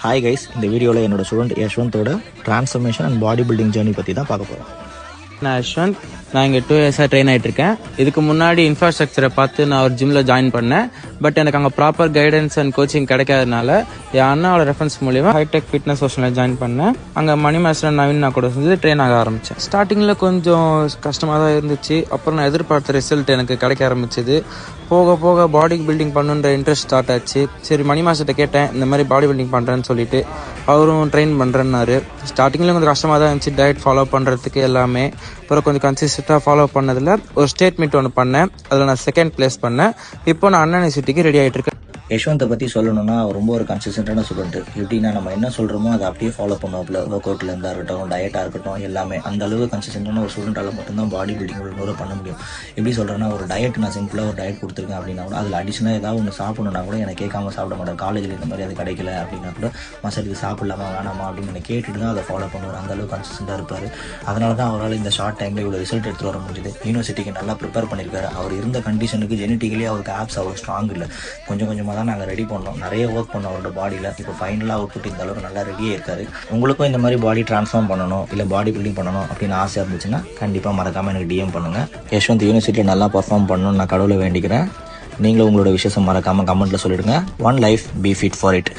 Hi guys, இந்த வீடியோவில் என்னோட ஸ்டூடெண்ட் யஷ்வந்தோட transformation and body building journey பற்றி தான் பார்க்க போகிறோம். நான் யஷ்வந்த். நான் இங்கே 2 இயர்ஸாக ட்ரெயின் ஆகிட்டு இருக்கேன். இதுக்கு முன்னாடி இன்ஃப்ராஸ்ட்ரக்சரை பார்த்து நான் ஒரு ஜிம்மில் ஜாயின் பண்ணேன். பட் எனக்கு அங்கே ப்ராப்பர் கைடன்ஸ் அண்ட் கோச்சிங் கிடைக்காதனால என் அண்ணாவோட ரெஃபரன்ஸ் மூலிமா ஹைடெக் ஃபிட்னஸ் சோஷனில் ஜாயின் பண்ணேன். அங்கே மணி மாஸ்டர் நவீன் நான் கூட சேர்ந்து ட்ரெயின் ஆக ஆரம்பித்தேன். ஸ்டார்டிங்கில் கொஞ்சம் கஷ்டமாக தான் இருந்துச்சு. அப்புறம் நான் எதிர்பார்த்த ரிசல்ட் எனக்கு கிடைக்க ஆரம்பிச்சிது. போக போக பாடி பில்டிங் பண்ணுன்ற இன்ட்ரெஸ்ட் ஸ்டார்ட் ஆச்சு. சரி, மணி மாஸ்டர்கிட்ட கேட்டேன் இந்த மாதிரி பாடி பில்டிங் பண்ணுறேன்னு சொல்லிட்டு. அவரும் ட்ரெயின் பண்ணுறேன்னாரு. ஸ்டார்டிங்கில் கொஞ்சம் கஷ்டமாக தான் இருந்துச்சு டயட் ஃபாலோ பண்ணுறதுக்கு எல்லாமே. அப்புறம் கொஞ்சம் கன்சிஸ்டண்ட்டாக ஃபாலோ பண்ணதில் ஒரு ஸ்டேட் மீட் ஒன்று பண்ணேன். அதில் நான் 2nd place பண்ணேன். இப்போ நான் அண்ணா யூனிவர்சிட்டிக்கு ரெடி ஆகிட்டு இருக்கேன். யஷ்வந்தை பற்றி சொல்லணும்னா ரொம்ப ஒரு கன்சிஸ்டண்டான ஸ்டூடெண்ட். எப்படின்னா நம்ம என்ன சொல்கிறோமோ அதை அப்படியே ஃபாலோ பண்ணுவோம்ல. ஒர்க் அவுட்டில் இருந்தால் இருக்கட்டும், டயட்டாக இருக்கட்டும், எல்லாமே அந்த அளவுக்கு கன்சிஸ்டண்டான ஒரு ஸ்டூடெண்டால் மட்டும்தான் பாடி பில்டிங் ஒரு பண்ண முடியும். எப்படி சொல்கிறேன்னா, ஒரு டயட் நான் சிம்பிளாக ஒரு டயட் கொடுத்துருக்கேன் அப்படின்னா கூட அதில் அடிஷனாக ஏதாவது ஒன்று சாப்பிடணுன்னா கூட எனக்கு கேட்காம சாப்பிட மாட்டேன். காலேஜில் இந்த மாதிரி அது கிடைக்கல அப்படின்னா கூட மசத்துக்கு சாப்பிடலாமா வேணாமா அப்படின்னு எனக்கு கேட்டுட்டு தான் அதை ஃபாலோ பண்ணுவார். அந்த அளவுக்கு கன்சிஸ்டண்டாக இருப்பார். அதனால தான் அவரால் இந்த ஷார்ட் டைமில் இவ்வளோ ரிசல்ட் எடுத்துகிட்டு வர முடியுது. யூனிவர்சிட்டிக்கு நல்லா ப்ரிப்பேர் பண்ணியிருக்காரு. அவர் இருந்த கண்டிஷனுக்கு ஜெனட்டிக்கலி அவருக்கு ஆப்ஸ் அவ்வளோ ஸ்ட்ராங் இல்லை. கொஞ்சம் கொஞ்சமாக தான் நாங்கள் ரெடி பண்ணோம். நிறைய ஒர்க் பண்ணோம் அவரோட பாடியில். இப்போ ஃபைனலாக அவுட்புட் இந்த அளவுக்கு நல்லா ரெடியாக இருக்காரு. உங்களுக்கும் இந்த மாதிரி பாடி ட்ரான்ஸ்ஃபார்ம் பண்ணணும், இல்லை பாடி பில்டிங் பண்ணணும் அப்படின்னு ஆசை இருந்துச்சுன்னா கண்டிப்பாக மறக்காமல் எனக்கு டிஎம் பண்ணுங்கள். யஷ்வந்த் யூனிவர்சிட்டியில் நல்லா பர்ஃபார்ம் பண்ணணும்னு நான் கடவுளை வேண்டிக்கிறேன். நீங்களும் உங்களோட விஷயத்தை மறக்காமல் கமெண்ட்டில் சொல்லிவிடுங்க. One life, B fit for it.